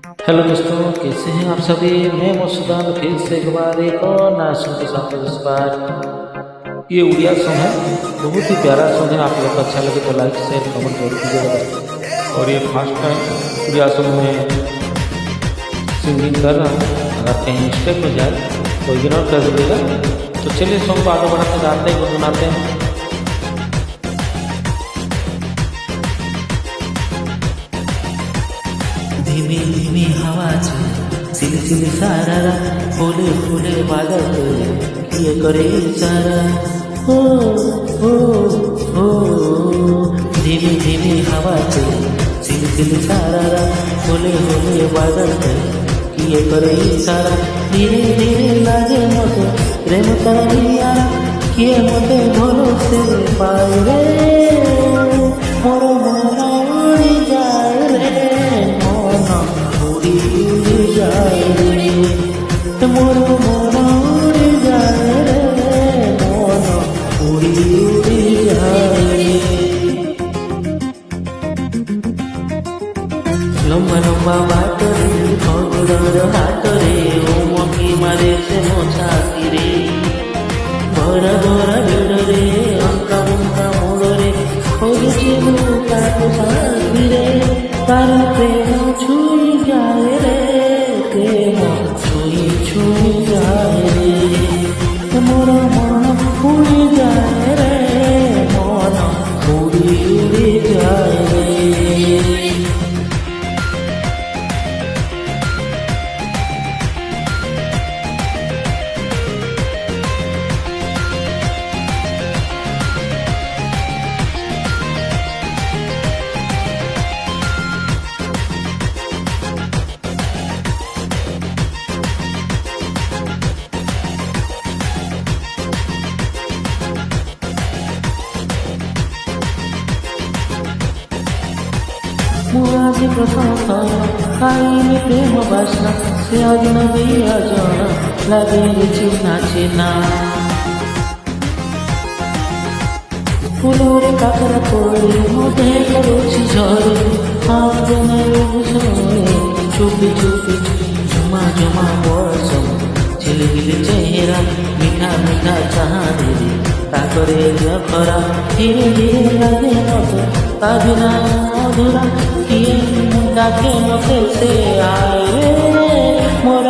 Hello दोस्तों, कैसे हैं आप सभी। मैं मसूदान फिर से एक बार एक और नया सॉन्ग के साथ इस बार ये उड़िया सॉन्ग है। बहुत ही प्यारा सॉन्ग है। आप लोग को अच्छा लगे तो लाइक शेयर कमेंट जरूर कीजिएगा दोस्तों। और ये फर्स्ट टाइम उड़िया सॉन्ग में सिंगिंग कर रहा हूँ। अगर कहीं मिस्टेक हो जाए तो इग्नोर कर दीजिएगा। तो चलिए सॉन्ग को आगे बढ़ाते गाते हैं, गुनगुनाते हैं। धीमी धीमी हवा सिल सिल सारा फूले फूले बादल किए करे सारा हो हो हो। धीमी धीमी हवा सिल सिल सारा फूले फूले बादल किए करे सारा। धीरे धीरे लागे मते प्रेम करिया किए मते भलो से पाए रे मोर मन उड़ी जाए रे मोर मन उड़ी जाए रे मन उड़ी उड़ी जाए। लंबा लंबा बाट रे खगड़र हाट रे ओ मखी मारे से मोछाती रे भरा भरा भिड़ रे अंका बंका मोड़ रे खोजे काटो साथी रे तार प्रेम छुई जाए रे प्रेम छुई जाए रे मोर मन उड़ी जाए रे मन उड़ी उड़ी जाए रे। मुझे प्रथम खाई प्रेम बासना से अजनबी अजना लगे चिन्हा चिन्हा फुलोरे काकरा कोड़ी मोटे करोची झरे आंगने चुपी चुपी झुमा झुमा बरसम झिलगिल चेहरा मीठा मीठा चाहने ताकरे खरा धीरे धीरे लगे मत ताबिना अधूरा किए डाके मते से आए मोर